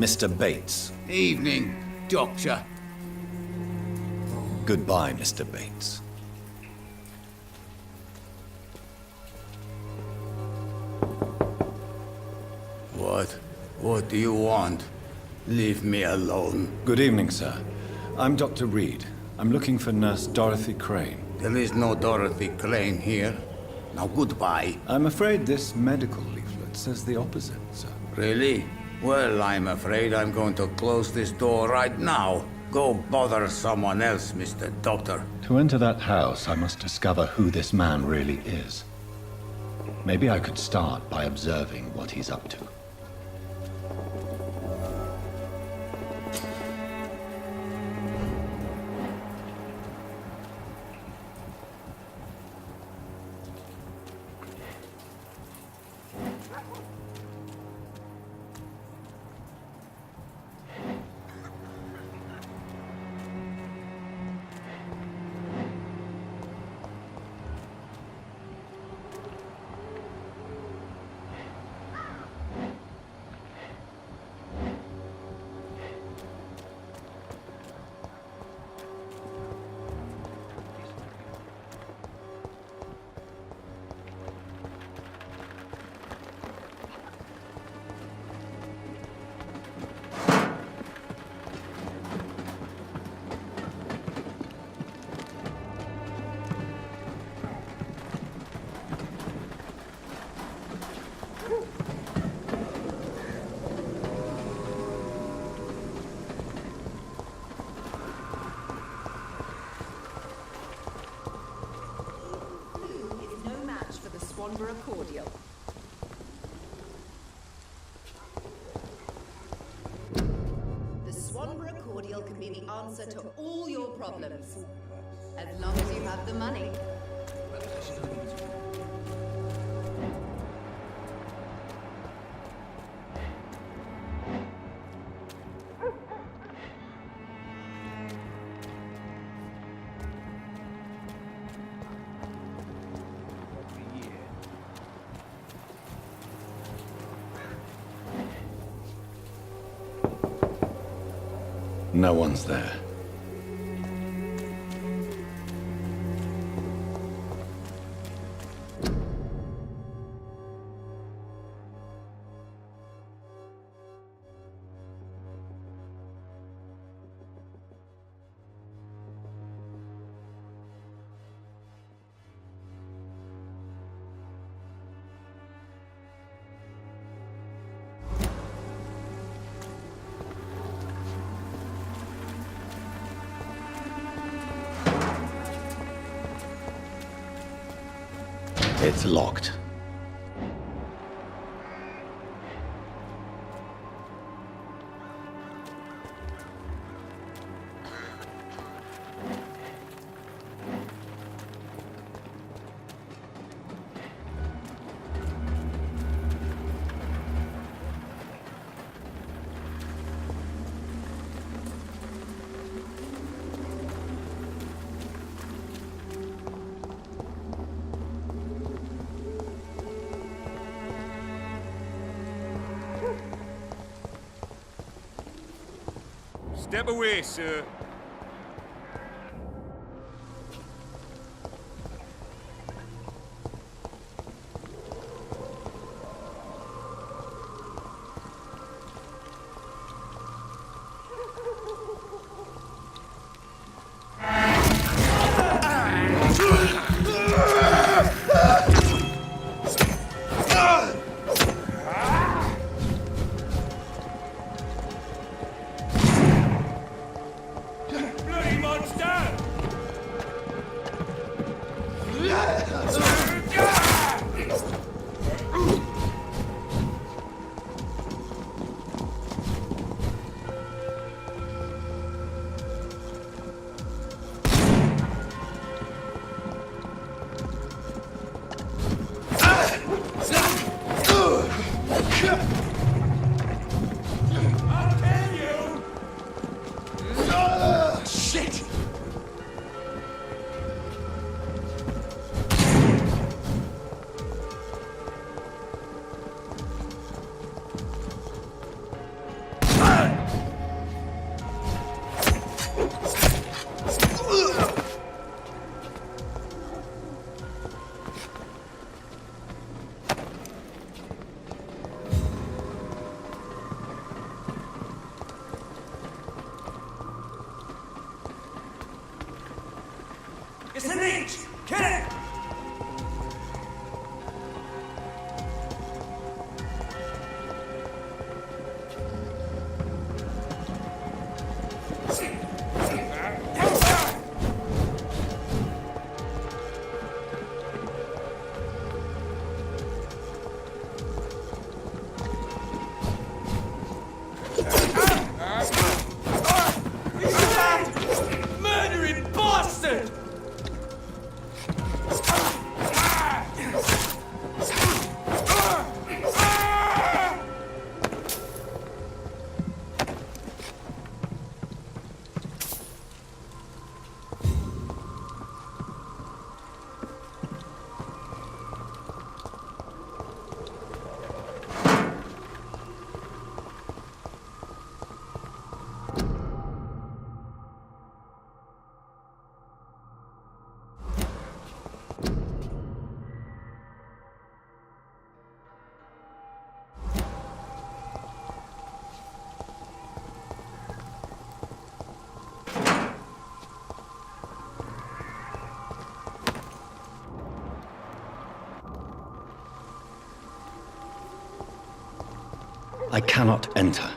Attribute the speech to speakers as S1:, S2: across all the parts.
S1: Mr. Bates.
S2: Evening, Doctor.
S1: Goodbye, Mr. Bates.
S2: What do you want? Leave me alone.
S1: Good evening, sir. I'm Dr. Reed. I'm looking for Nurse Dorothy Crane.
S2: There is no Dorothy Crane here. Now goodbye.
S1: I'm afraid this medical leaflet says the opposite, sir.
S2: Really? Well, I'm afraid I'm going to close this door right now. Go bother someone else, Mr. Doctor.
S1: To enter that house, I must discover who this man really is. Maybe I could start by observing what he's up to.
S3: Cordial. The Swanborough Cordial can be the answer to all your problems, as long as you have the money.
S1: No one's there. It's locked.
S4: Step away, sir.
S5: It's a leech! Kill it! Murdering bastard!
S1: I cannot enter.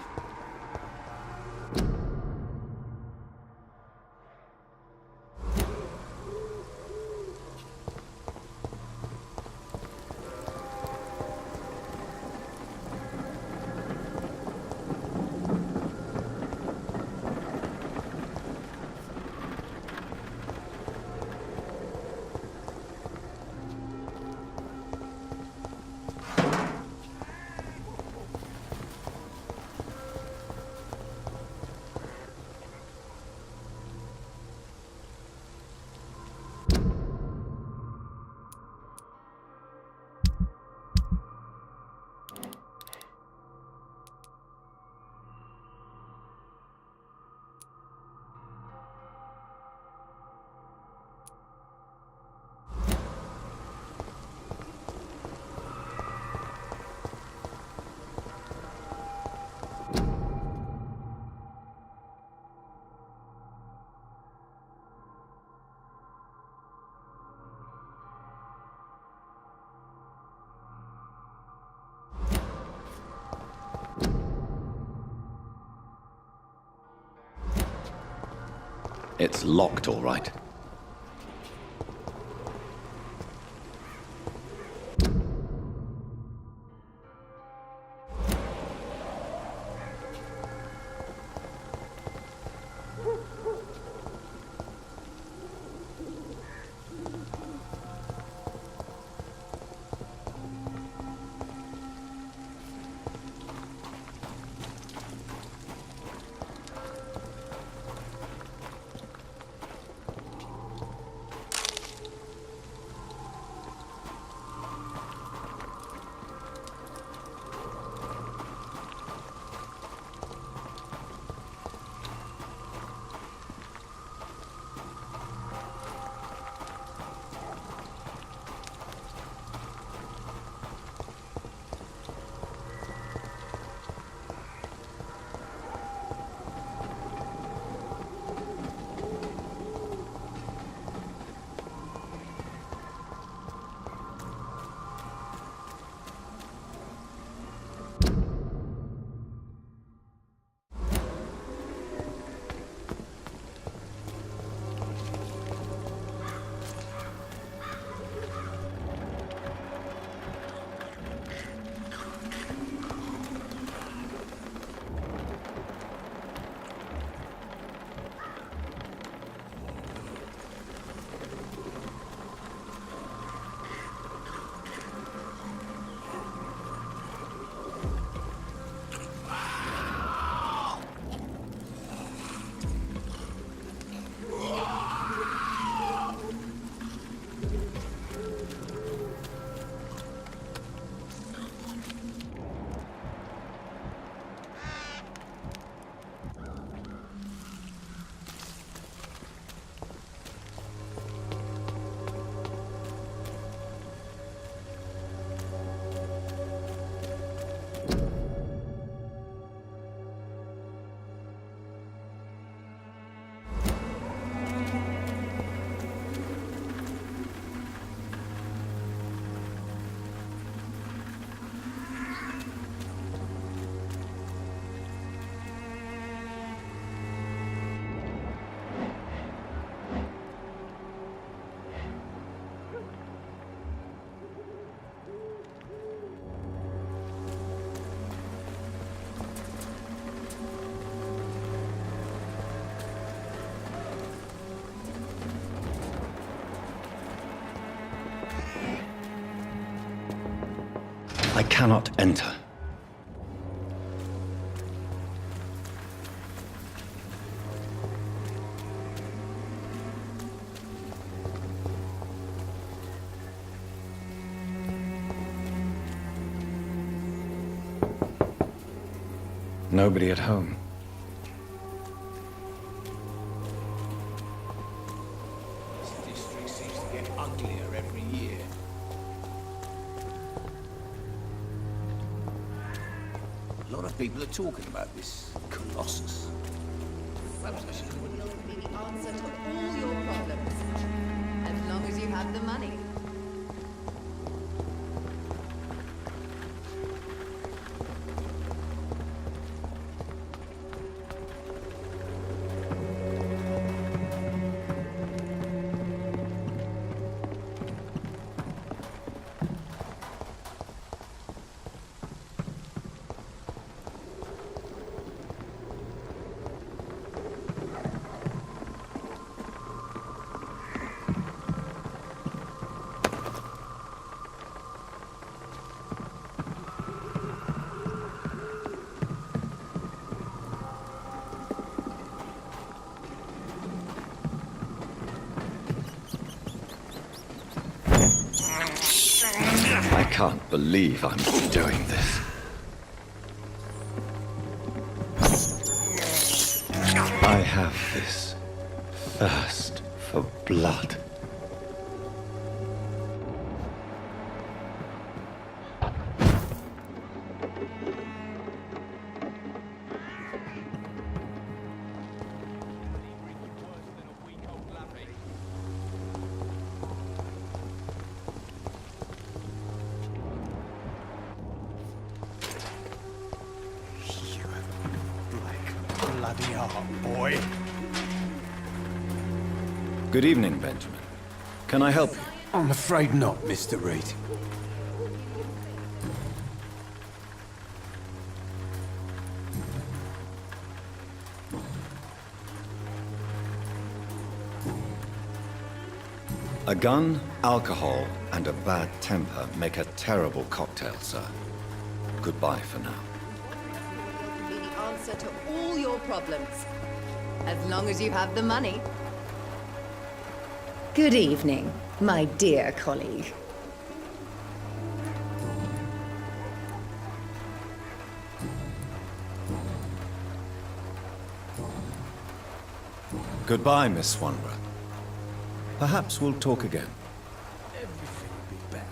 S1: It's locked, all right. I cannot enter. Nobody at home.
S5: This district seems to get uglier every year. A lot of people are talking about this Colossus.
S3: Cordial can be the answer to all your problems. As long as you have the money.
S1: I can't believe I'm doing this. I have this thirst for blood.
S5: Bloody heart, boy.
S1: Good evening, Benjamin. Can I help you?
S5: I'm afraid not, Mr. Reed.
S1: A gun, alcohol, and a bad temper make a terrible cocktail, sir. Goodbye for now.
S3: Can be the answer to all your problems. As long as you have the money.
S6: Good evening, my dear colleague.
S1: Goodbye, Miss Swanborough. Perhaps we'll talk again.
S5: Everything will be better.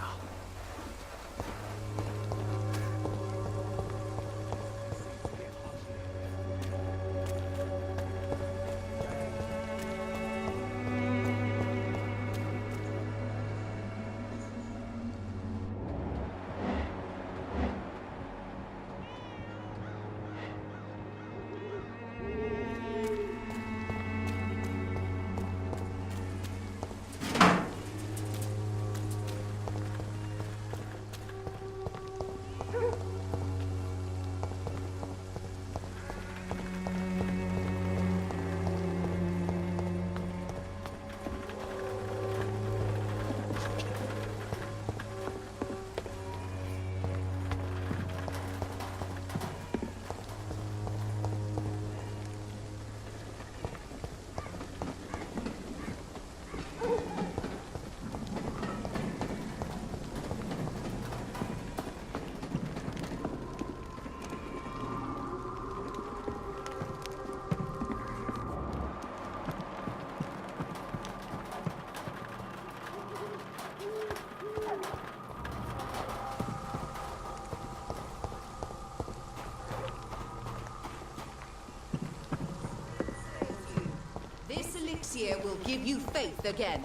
S3: This elixir will give you faith again.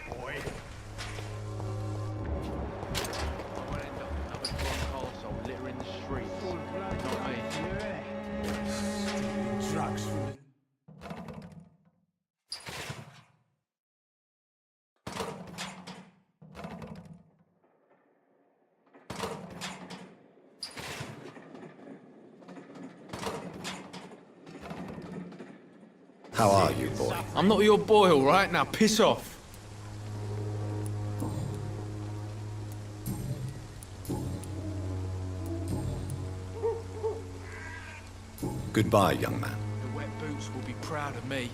S5: Boy.
S7: Littering the streets. You know what I mean?
S5: Stealing drugs from the...
S1: How are you, boy?
S7: I'm not your boy, all right? Now piss off.
S1: Goodbye, young man.
S7: The wet boots will be proud of me.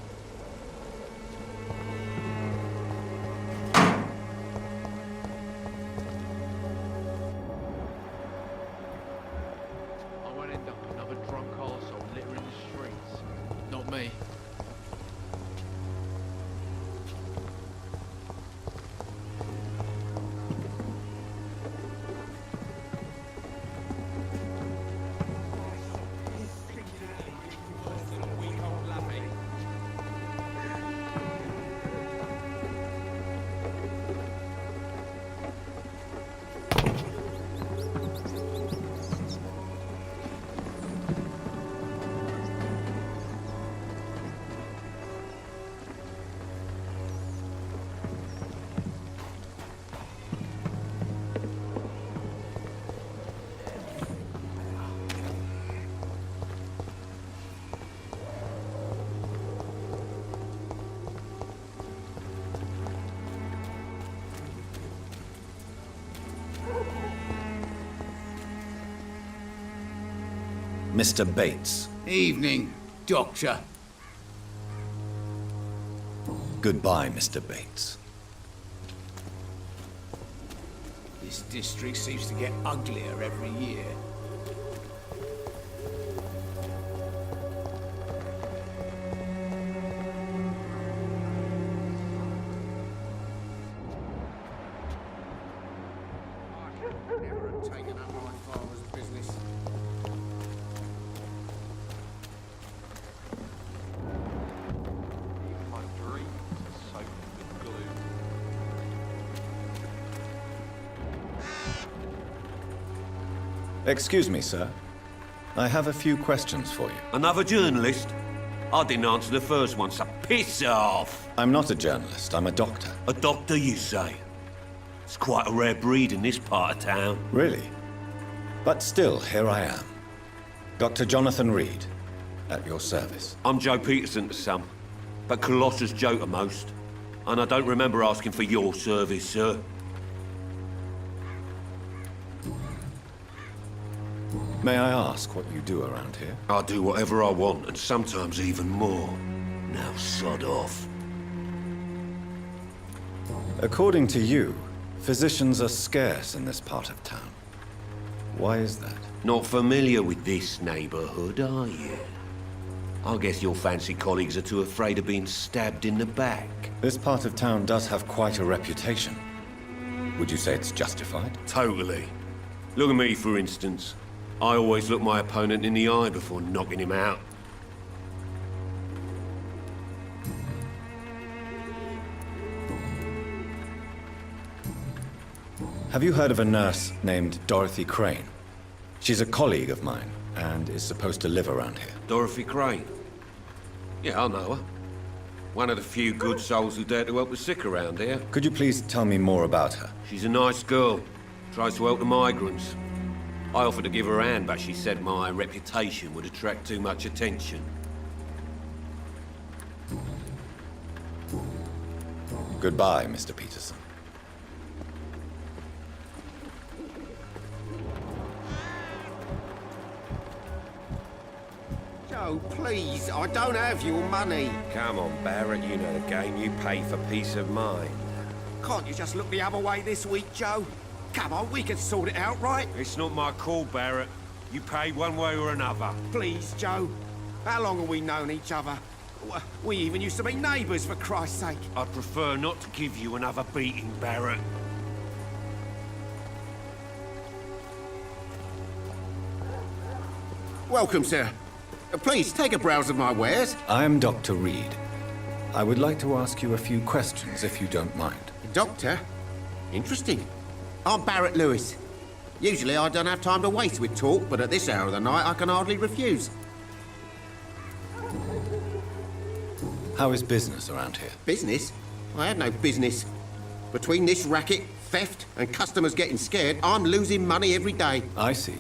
S7: I won't end up another drunk arsehole littering the streets. Not me.
S1: Mr. Bates.
S5: Evening, Doctor.
S1: Goodbye, Mr. Bates.
S5: This district seems to get uglier every year. Never have taken up my father's business.
S7: My dreams are soaked with glue.
S1: Excuse me, sir. I have a few questions for you.
S8: Another journalist? I didn't answer the first one, so piss off!
S1: I'm not a journalist, I'm a doctor.
S8: A doctor, you say? It's quite a rare breed in this part of town.
S1: Really? But still, here I am. Dr. Jonathan Reed, at your service.
S8: I'm Joe Peterson to some, but Colossus Joe to most. And I don't remember asking for your service, sir.
S1: May I ask what you do around here?
S8: I do whatever I want, and sometimes even more. Now sod off.
S1: According to you, physicians are scarce in this part of town. Why is that?
S8: Not familiar with this neighborhood, are you? I guess your fancy colleagues are too afraid of being stabbed in the back.
S1: This part of town does have quite a reputation. Would you say it's justified?
S8: Totally. Look at me, for instance. I always look my opponent in the eye before knocking him out.
S1: Have you heard of a nurse named Dorothy Crane? She's a colleague of mine, and is supposed to live around here.
S8: Dorothy Crane? Yeah, I know her. One of the few good souls who dare to help the sick around here.
S1: Could you please tell me more about her?
S8: She's a nice girl. Tries to help the migrants. I offered to give her a hand, but she said my reputation would attract too much attention.
S1: Goodbye, Mr. Peterson.
S9: Joe, please, I don't have your money.
S10: Come on, Barrett, you know the game. You pay for peace of mind.
S9: Can't you just look the other way this week, Joe? Come on, we can sort it out, right?
S10: It's not my call, Barrett. You pay one way or another.
S9: Please, Joe. How long have we known each other? We even used to be neighbours, for Christ's sake.
S10: I'd prefer not to give you another beating, Barrett.
S9: Welcome, sir. Please, take a browse of my wares.
S1: I'm Dr. Reed. I would like to ask you a few questions, if you don't mind.
S9: Doctor? Interesting. I'm Barrett Lewis. Usually I don't have time to waste with talk, but at this hour of the night I can hardly refuse.
S1: How is business around here?
S9: Business? I have no business. Between this racket, theft, and customers getting scared, I'm losing money every day.
S1: I see.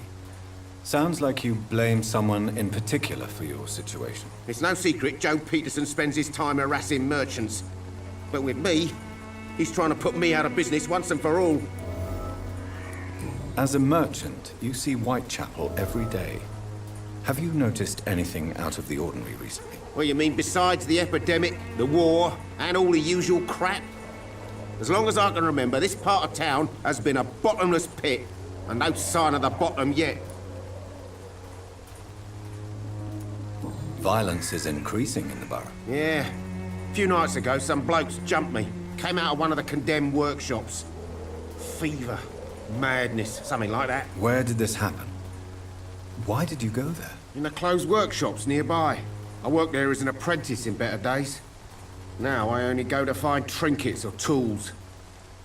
S1: Sounds like you blame someone in particular for your situation.
S9: It's no secret Joe Peterson spends his time harassing merchants. But with me, he's trying to put me out of business once and for all.
S1: As a merchant, you see Whitechapel every day. Have you noticed anything out of the ordinary recently?
S9: Well, you mean besides the epidemic, the war, and all the usual crap? As long as I can remember, this part of town has been a bottomless pit, and no sign of the bottom yet.
S1: Violence is increasing in the borough.
S9: Yeah. A few nights ago, some blokes jumped me. Came out of one of the condemned workshops. Fever, madness, something like that.
S1: Where did this happen? Why did you go there?
S9: In the closed workshops nearby. I worked there as an apprentice in better days. Now I only go to find trinkets or tools.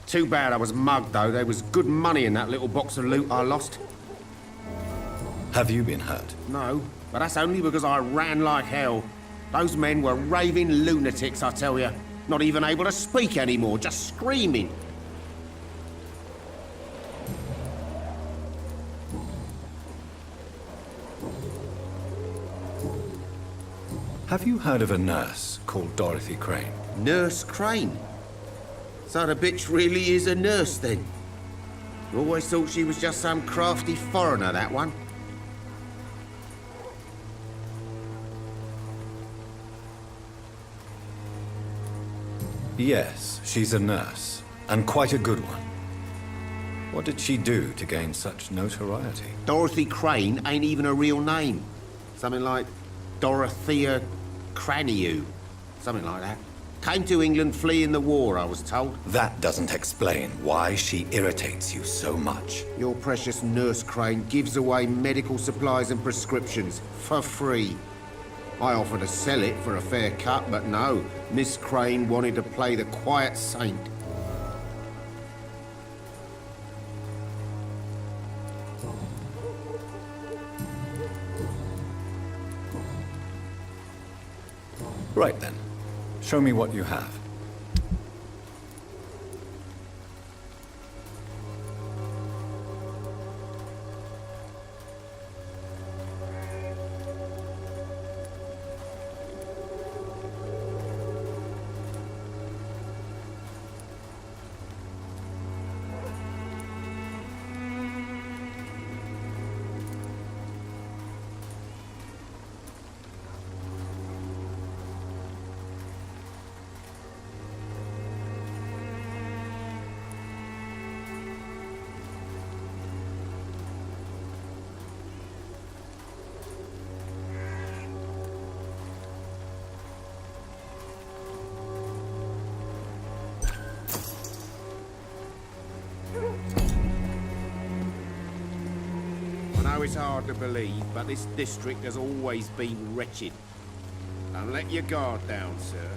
S9: Too bad I was mugged, though. There was good money in that little box of loot I lost.
S1: Have you been hurt?
S9: No, but that's only because I ran like hell. Those men were raving lunatics, I tell you. Not even able to speak anymore, just screaming.
S1: Have you heard of a nurse called Dorothy Crane?
S9: Nurse Crane? So the bitch really is a nurse, then? You always thought she was just some crafty foreigner, that one.
S1: Yes, she's a nurse, and quite a good one. What did she do to gain such notoriety?
S9: Dorothy Crane ain't even a real name. Something like Dorothea Craniu. Something like that. Came to England fleeing the war, I was told.
S1: That doesn't explain why she irritates you so much.
S9: Your precious Nurse Crane gives away medical supplies and prescriptions for free. I offered to sell it for a fair cut, but no. Miss Crane wanted to play the quiet saint.
S1: Right then. Show me what you have.
S9: I know it's hard to believe, but this district has always been wretched. Don't let your guard down, sir.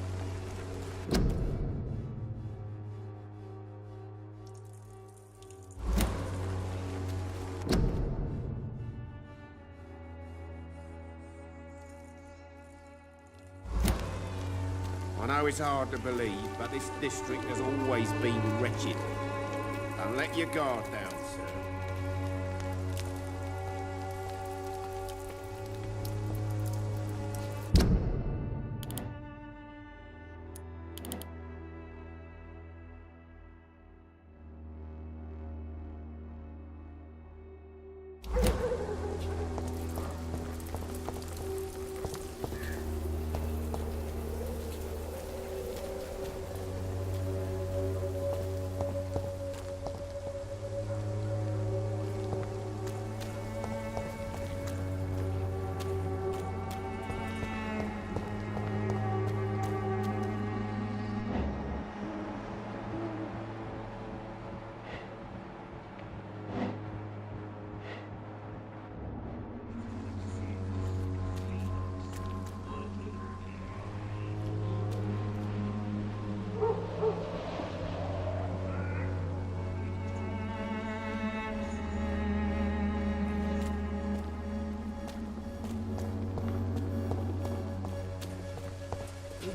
S9: I know it's hard to believe, but this district has always been wretched. Don't let your guard down, sir.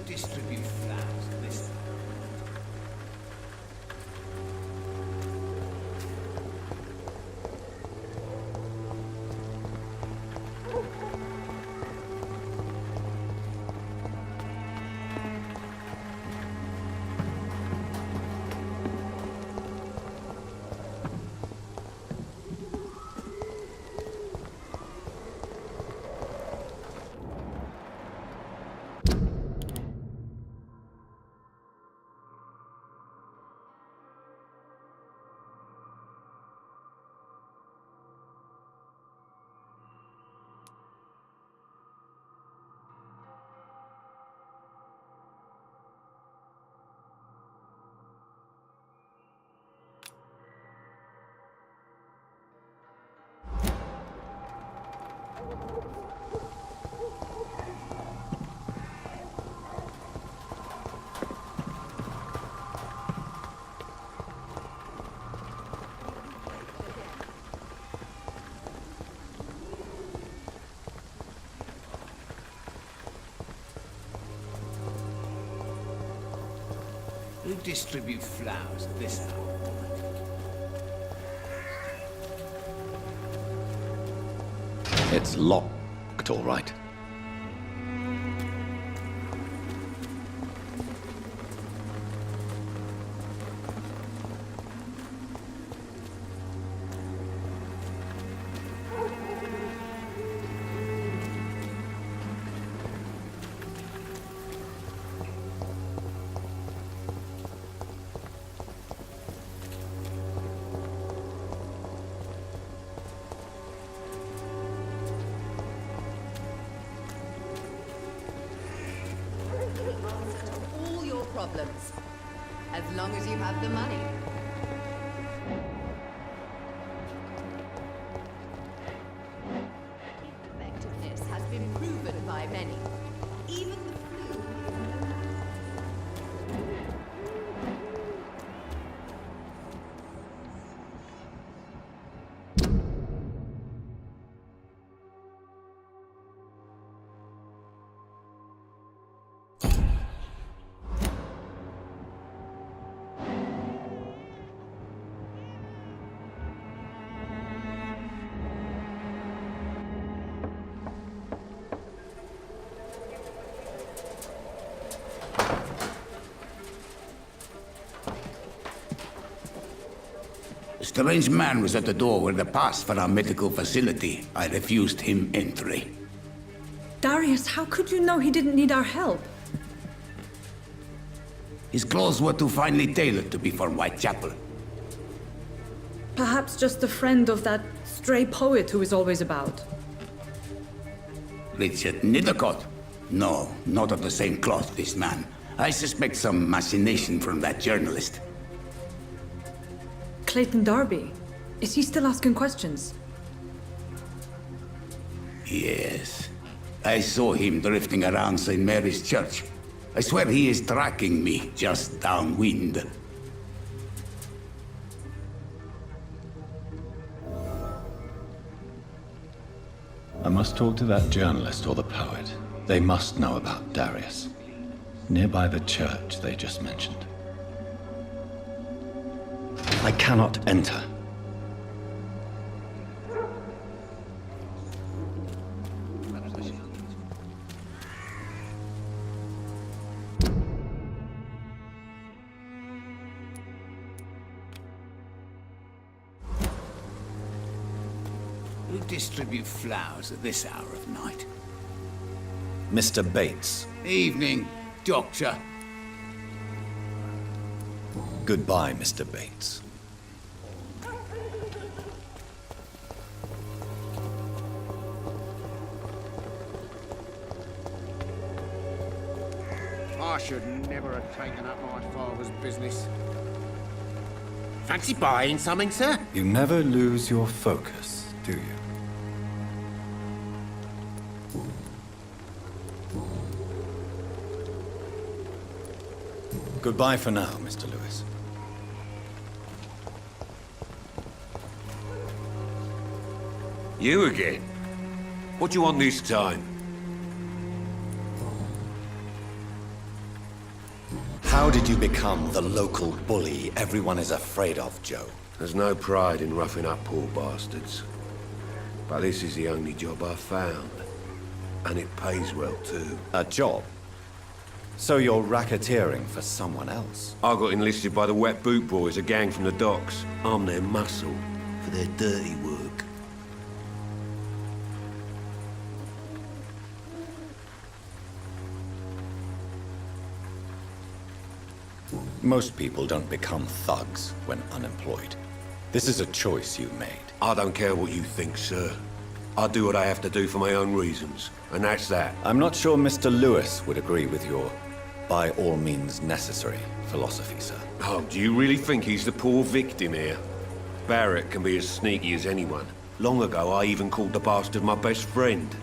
S9: Distribute flowers to this.
S5: Who distribute flowers at this hour?
S1: It's locked, all right.
S3: All your problems. As long as you have the money. Effectiveness has been proven by many. Even the flu.
S2: A strange man was at the door with a pass for our medical facility. I refused him entry.
S11: Darius, how could you know he didn't need our help?
S2: His clothes were too finely tailored to be for Whitechapel.
S11: Perhaps just a friend of that stray poet who is always about.
S2: Richard Nethercott? No, not of the same cloth, this man. I suspect some machination from that journalist.
S11: Clayton Darby. Is he still asking questions?
S2: Yes. I saw him drifting around St. Mary's Church. I swear he is tracking me just downwind.
S1: I must talk to that journalist or the poet. They must know about Darius. Nearby the church they just mentioned. I cannot enter.
S5: Who distribute flowers at this hour of night?
S1: Mr. Bates.
S5: Evening, Doctor.
S1: Goodbye, Mr. Bates.
S9: I should never have taken up my father's business. Fancy buying something, sir?
S1: You never lose your focus, do you? Goodbye for now, Mr. Lewis.
S8: You again? What do you want this time?
S1: How did you become the local bully everyone is afraid of, Joe?
S8: There's no pride in roughing up poor bastards. But this is the only job I've found. And it pays well, too.
S1: A job? So you're racketeering for someone else?
S8: I got enlisted by the Wet Boot Boys, a gang from the docks. I'm their muscle for their dirty work.
S1: Most people don't become thugs when unemployed. This is a choice you made.
S8: I don't care what you think, sir. I do what I have to do for my own reasons, and that's that.
S1: I'm not sure Mr. Lewis would agree with your by all means necessary philosophy, sir.
S8: Oh, do you really think he's the poor victim here? Barrett can be as sneaky as anyone. Long ago, I even called the bastard my best friend.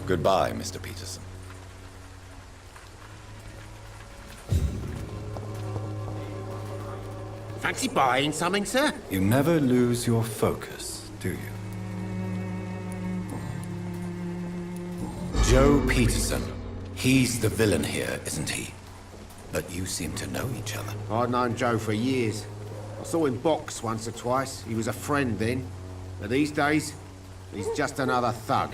S1: Goodbye, Mr. Peterson.
S9: Fancy buying something, sir?
S1: You never lose your focus, do you? Joe Peterson. He's the villain here, isn't he? But you seem to know each other.
S9: I'd known Joe for years. I saw him box once or twice. He was a friend then. But these days, he's just another thug.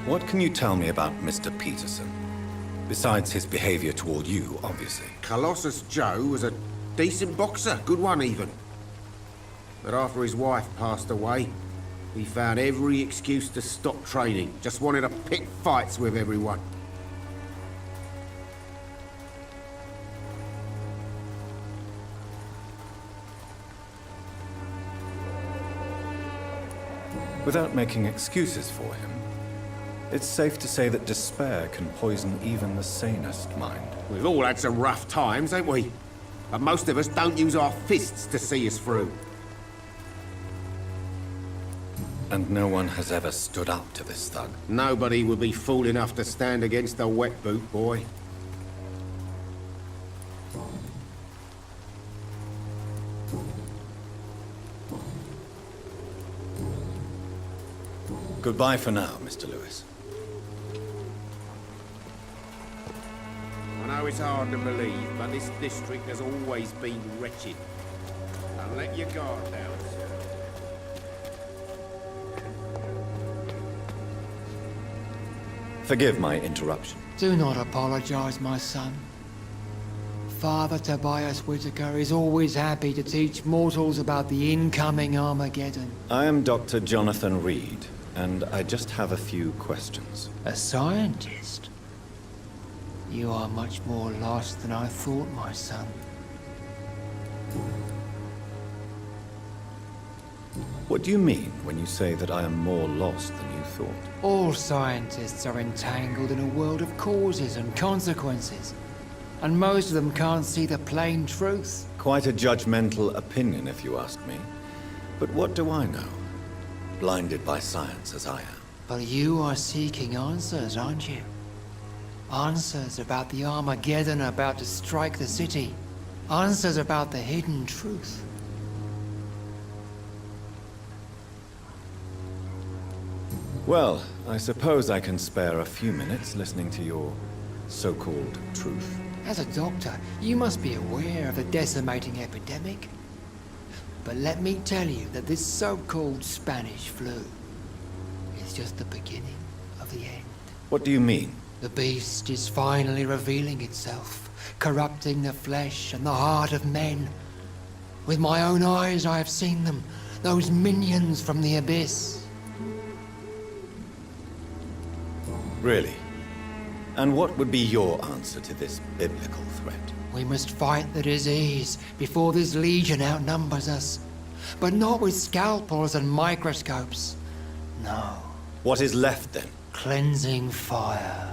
S1: What can you tell me about Mr. Peterson? Besides his behavior toward you, obviously.
S9: Colossus Joe was a decent boxer, good one even. But after his wife passed away, he found every excuse to stop training. Just wanted to pick fights with everyone.
S1: Without making excuses for him, it's safe to say that despair can poison even the sanest mind.
S9: We've all had some rough times, ain't we? But most of us don't use our fists to see us through.
S1: And no one has ever stood up to this thug.
S9: Nobody would be fool enough to stand against a wet boot boy.
S1: Goodbye for now, Mr. Lewis.
S9: I know it's hard to believe, but this district has always been wretched. Now let your guard down, sir.
S1: Forgive my interruption.
S12: Do not apologize, my son. Father Tobias Whitaker is always happy to teach mortals about the incoming Armageddon.
S1: I am Dr. Jonathan Reed, and I just have a few questions.
S12: A scientist? You are much more lost than I thought, my son.
S1: What do you mean when you say that I am more lost than you thought?
S12: All scientists are entangled in a world of causes and consequences, and most of them can't see the plain truth.
S1: Quite a judgmental opinion, if you ask me. But what do I know? Blinded by science as I am.
S12: But you are seeking answers, aren't you? Answers about the Armageddon about to strike the city. Answers about the hidden truth.
S1: Well, I suppose I can spare a few minutes listening to your so-called truth.
S12: As a doctor, you must be aware of the decimating epidemic. But let me tell you that this so-called Spanish flu is just the beginning of the end.
S1: What do you mean?
S12: The beast is finally revealing itself, corrupting the flesh and the heart of men. With my own eyes I have seen them, those minions from the abyss.
S1: Really? And what would be your answer to this biblical threat?
S12: We must fight the disease before this legion outnumbers us. But not with scalpels and microscopes. No.
S1: What is left then?
S12: Cleansing fire.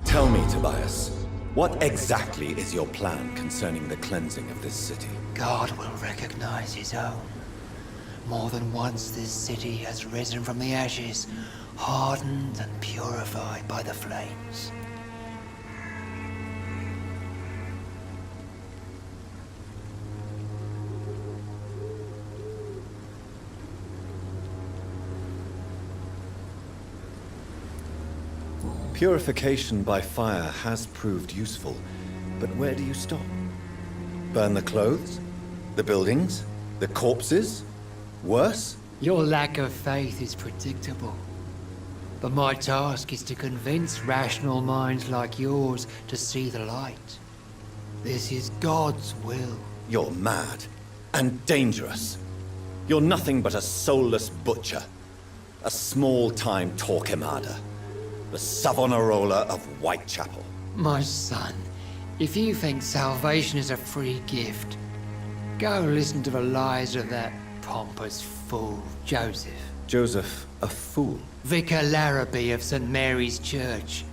S1: Tell me, Tobias, what exactly is your plan concerning the cleansing of this city?
S12: God will recognize his own. More than once this city has risen from the ashes, hardened and purified by the flames.
S1: Purification by fire has proved useful, but where do you stop? Burn the clothes? The buildings? The corpses? Worse?
S12: Your lack of faith is predictable. But my task is to convince rational minds like yours to see the light. This is God's will.
S1: You're mad and dangerous. You're nothing but a soulless butcher. A small-time Torquemada. The Savonarola of Whitechapel.
S12: My son, if you think salvation is a free gift, go listen to the lies of that pompous fool, Joseph.
S1: Joseph, a fool?
S12: Vicar Larrabee of St. Mary's Church.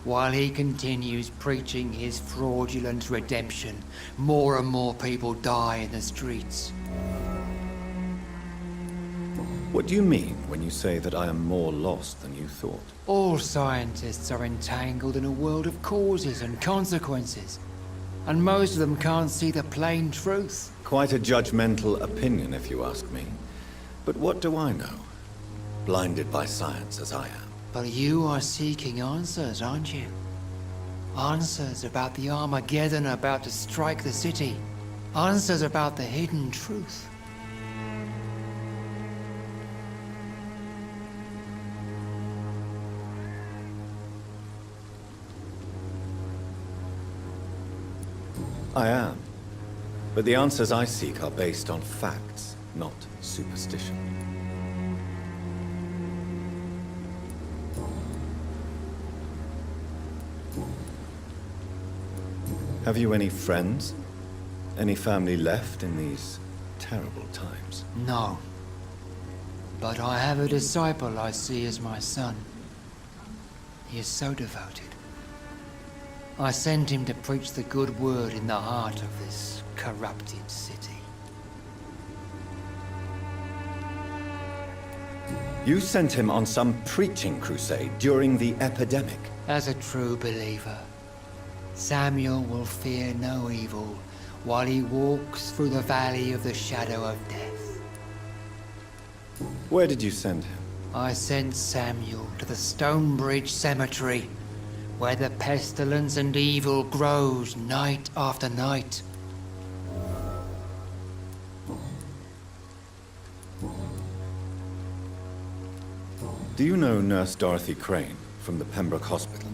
S12: While he continues preaching his fraudulent redemption, more and more people die in the streets.
S1: What do you mean when you say that I am more lost than you thought?
S12: All scientists are entangled in a world of causes and consequences, and most of them can't see the plain truth.
S1: Quite a judgmental opinion, if you ask me. But what do I know? Blinded by science as I am.
S12: But you are seeking answers, aren't you? Answers about the Armageddon about to strike the city. Answers about the hidden truth.
S1: I am. But the answers I seek are based on facts, not superstition. Have you any friends? Any family left in these terrible times?
S12: No. But I have a disciple I see as my son. He is so devoted. I sent him to preach the good word in the heart of this corrupted city.
S1: You sent him on some preaching crusade during the epidemic.
S12: As a true believer, Samuel will fear no evil while he walks through the valley of the shadow of death.
S1: Where did you send him?
S12: I sent Samuel to the Stonebridge Cemetery, where the pestilence and evil grows night after night.
S1: Do you know Nurse Dorothy Crane from the Pembroke Hospital?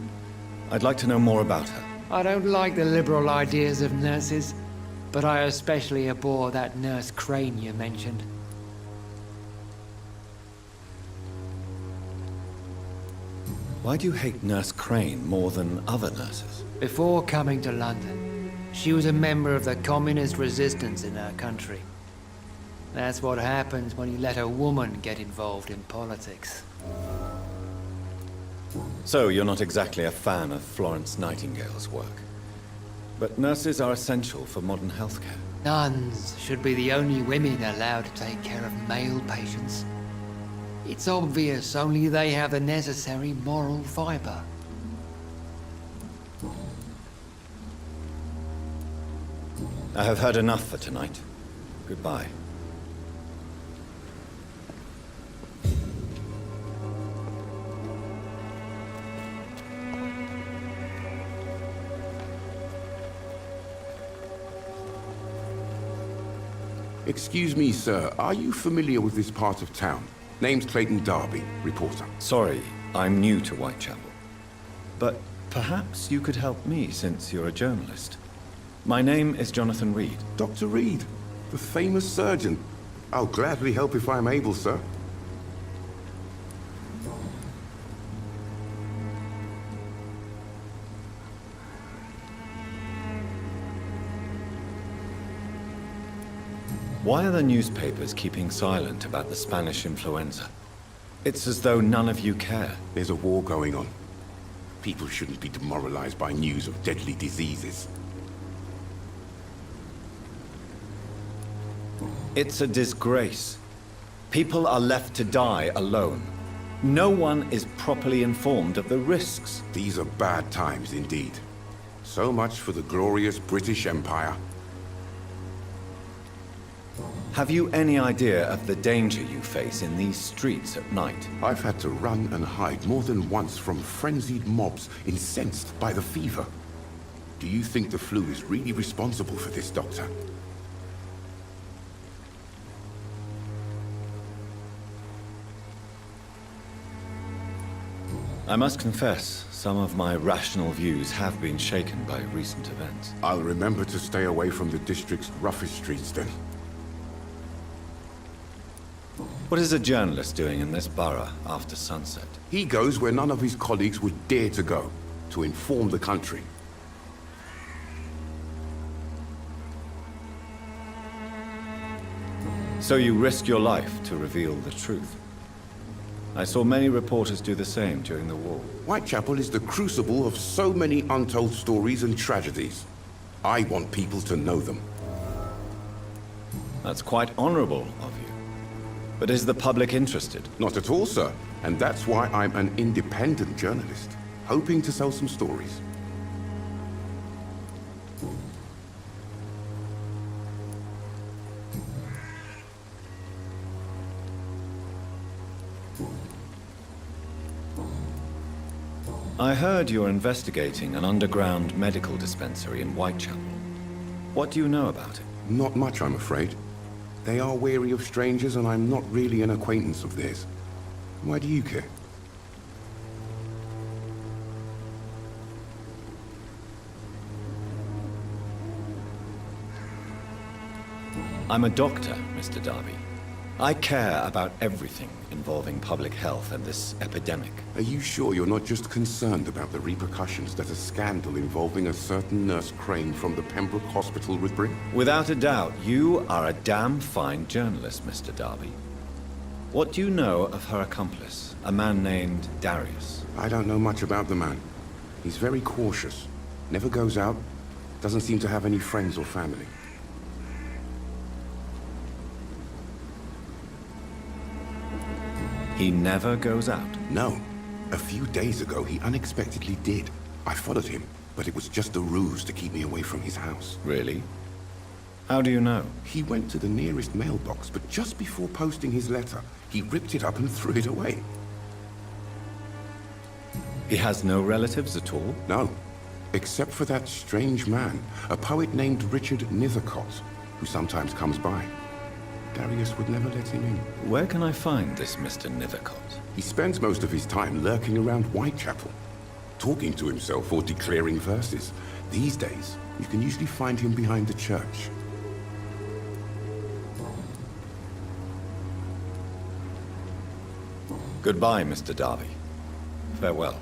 S1: I'd like to know more about her.
S12: I don't like the liberal ideas of nurses, but I especially abhor that Nurse Crane you mentioned.
S1: Why do you hate Nurse Crane more than other nurses?
S12: Before coming to London, she was a member of the communist resistance in her country. That's what happens when you let a woman get involved in politics.
S1: So you're not exactly a fan of Florence Nightingale's work. But nurses are essential for modern healthcare.
S12: Nuns should be the only women allowed to take care of male patients. It's obvious only they have the necessary moral fiber.
S1: I have heard enough for tonight. Goodbye.
S13: Excuse me, sir. Are you familiar with this part of town? Name's Clayton Darby, reporter.
S1: Sorry, I'm new to Whitechapel. But perhaps you could help me since you're a journalist. My name is Jonathan Reed.
S13: Dr. Reed, the famous surgeon. I'll gladly help if I'm able, sir.
S1: Why are the newspapers keeping silent about the Spanish influenza? It's as though none of you care.
S13: There's a war going on. People shouldn't be demoralized by news of deadly diseases.
S1: It's a disgrace. People are left to die alone. No one is properly informed of the risks.
S13: These are bad times indeed. So much for the glorious British Empire.
S1: Have you any idea of the danger you face in these streets at night?
S13: I've had to run and hide more than once from frenzied mobs incensed by the fever. Do you think the flu is really responsible for this, Doctor?
S1: I must confess, some of my rational views have been shaken by recent events.
S13: I'll remember to stay away from the district's roughest streets then.
S1: What is a journalist doing in this borough after sunset?
S13: He goes where none of his colleagues would dare to go, to inform the country.
S1: So you risk your life to reveal the truth. I saw many reporters do the same during the war.
S13: Whitechapel is the crucible of so many untold stories and tragedies. I want people to know them.
S1: That's quite honorable of you. But is the public interested?
S13: Not at all, sir. And that's why I'm an independent journalist, hoping to sell some stories.
S1: I heard you're investigating an underground medical dispensary in Whitechapel. What do you know about it?
S13: Not much, I'm afraid. They are wary of strangers, and I'm not really an acquaintance of theirs. Why do you care?
S1: I'm a doctor, Mr. Darby. I care about everything involving public health and this epidemic.
S13: Are you sure you're not just concerned about the repercussions that a scandal involving a certain Nurse Crane from the Pembroke Hospital would bring?
S1: Without a doubt, you are a damn fine journalist, Mr. Darby. What do you know of her accomplice, a man named Darius?
S13: I don't know much about the man. He's very cautious. Never goes out. Doesn't seem to have any friends or family.
S1: He never goes out?
S13: No. A few days ago, he unexpectedly did. I followed him, but it was just a ruse to keep me away from his house.
S1: Really? How do you know?
S13: He went to the nearest mailbox, but just before posting his letter, he ripped it up and threw it away.
S1: He has no relatives at all?
S13: No. Except for that strange man, a poet named Richard Nithercott, who sometimes comes by. Darius would never let him in.
S1: Where can I find this Mr. Nithercott?
S13: He spends most of his time lurking around Whitechapel, talking to himself or declaring verses. These days, you can usually find him behind the church.
S1: Goodbye, Mr. Darby. Farewell.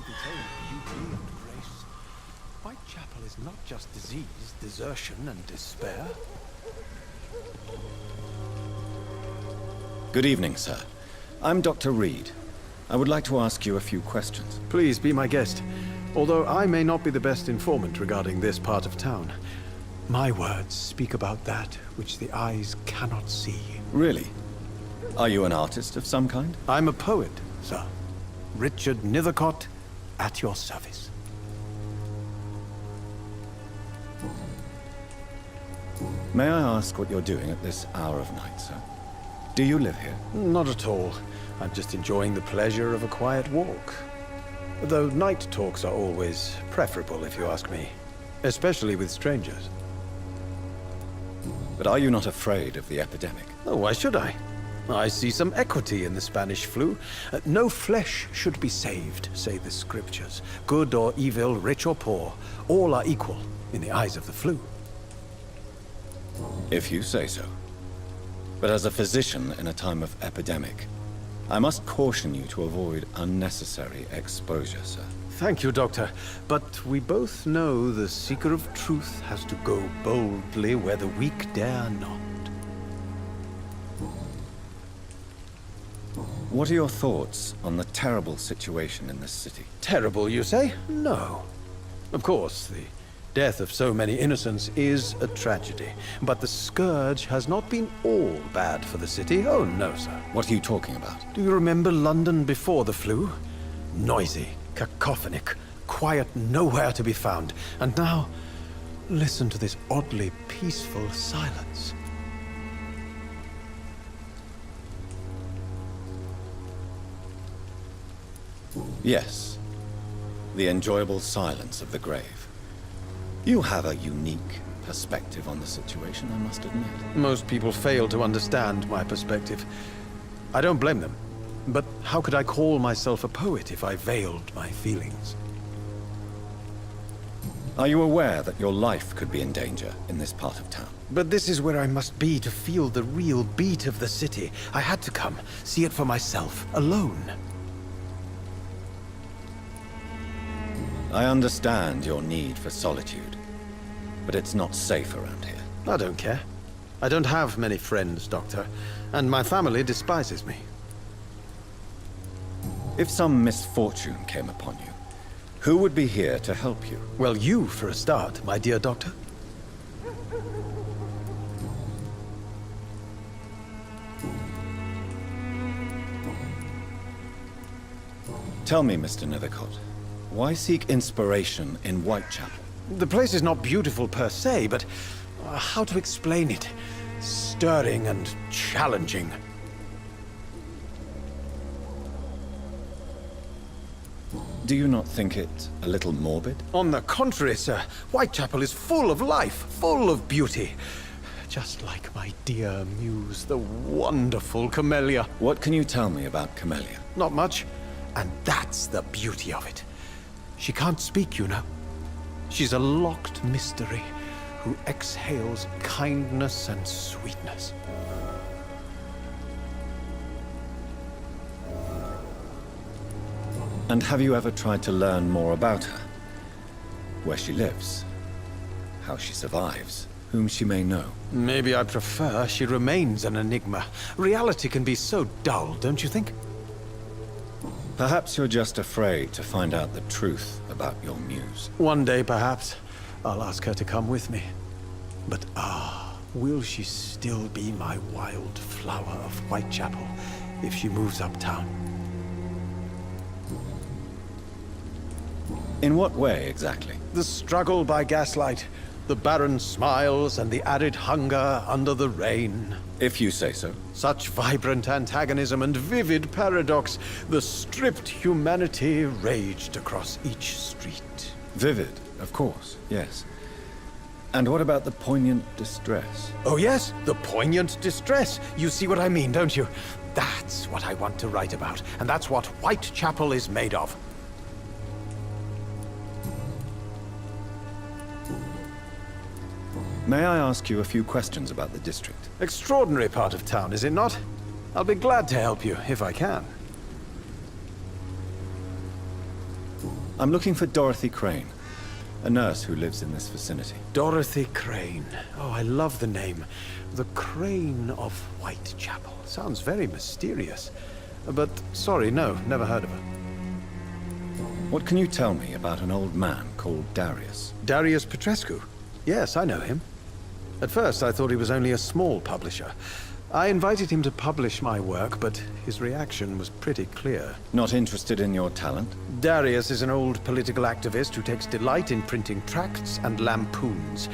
S14: with its own beauty and grace. Whitechapel is not just disease, desertion, and despair.
S1: Good evening, sir. I'm Dr. Reed. I would like to ask you a few questions.
S14: Please be my guest, although I may not be the best informant regarding this part of town. My words speak about that which the eyes cannot see.
S1: Really? Are you an artist of some kind?
S14: I'm a poet, sir. Richard Nethercott, at your service.
S1: May I ask what you're doing at this hour of night, sir? Do you live here?
S14: Not at all. I'm just enjoying the pleasure of a quiet walk. Though night talks are always preferable, if you ask me. Especially with strangers.
S1: But are you not afraid of the epidemic?
S14: Oh, why should I? I see some equity in the Spanish flu. No flesh should be saved, say the scriptures. Good or evil, rich or poor, all are equal in the eyes of the flu.
S1: If you say so. But as a physician in a time of epidemic, I must caution you to avoid unnecessary exposure, sir.
S14: Thank you, Doctor. But we both know the seeker of truth has to go boldly where the weak dare not.
S1: What are your thoughts on the terrible situation in this city?
S14: Terrible, you say? No. Of course, the death of so many innocents is a tragedy. But the scourge has not been all bad for the city. Oh, no, sir.
S1: What are you talking about?
S14: Do you remember London before the flu? Noisy, cacophonic, quiet nowhere to be found. And now, listen to this oddly peaceful silence.
S1: Yes. The enjoyable silence of the grave. You have a unique perspective on the situation, I must admit.
S14: Most people fail to understand my perspective. I don't blame them. But how could I call myself a poet if I veiled my feelings?
S1: Are you aware that your life could be in danger in this part of town?
S14: But this is where I must be to feel the real beat of the city. I had to come, see it for myself, alone.
S1: I understand your need for solitude, but it's not safe around here.
S14: I don't care. I don't have many friends, Doctor, and my family despises me.
S1: If some misfortune came upon you, who would be here to help you?
S14: Well, you, for a start, my dear Doctor.
S1: Tell me, Mr. Nethercott, why seek inspiration in Whitechapel?
S14: The place is not beautiful per se, but how to explain it? Stirring and challenging.
S1: Do you not think it a little morbid?
S14: On the contrary, sir. Whitechapel is full of life, full of beauty. Just like my dear muse, the wonderful Camellia.
S1: What can you tell me about Camellia?
S14: Not much. And that's the beauty of it. She can't speak, you know. She's a locked mystery who exhales kindness and sweetness.
S1: And have you ever tried to learn more about her? Where she lives? How she survives? Whom she may know?
S14: Maybe I prefer she remains an enigma. Reality can be so dull, don't you think?
S1: Perhaps you're just afraid to find out the truth about your muse.
S14: One day, perhaps, I'll ask her to come with me. But will she still be my wild flower of Whitechapel if she moves uptown?
S1: In what way, exactly?
S14: The struggle by gaslight, the barren smiles and the arid hunger under the rain.
S1: If you say so.
S14: Such vibrant antagonism and vivid paradox, the stripped humanity raged across each street.
S1: Vivid, of course, yes. And what about the poignant distress?
S14: Oh yes, the poignant distress. You see what I mean, don't you? That's what I want to write about, and that's what Whitechapel is made of.
S1: May I ask you a few questions about the district?
S14: Extraordinary part of town, is it not? I'll be glad to help you, if I can.
S1: I'm looking for Dorothy Crane, a nurse who lives in this vicinity.
S14: Dorothy Crane. Oh, I love the name. The Crane of Whitechapel. Sounds very mysterious. But, sorry, no, never heard of her.
S1: What can you tell me about an old man called Darius?
S14: Darius Petrescu? Yes, I know him. At first, I thought he was only a small publisher. I invited him to publish my work, but his reaction was pretty clear.
S1: Not interested in your talent?
S14: Darius is an old political activist who takes delight in printing tracts and lampoons.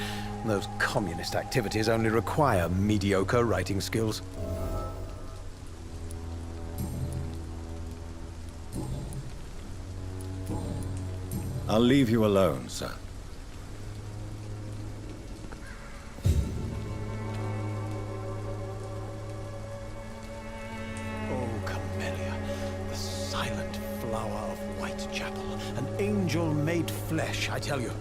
S14: Those communist activities only require mediocre writing skills.
S1: I'll leave you alone, sir.
S14: Oh, Camellia, the silent flower of Whitechapel. An angel made flesh, I tell you.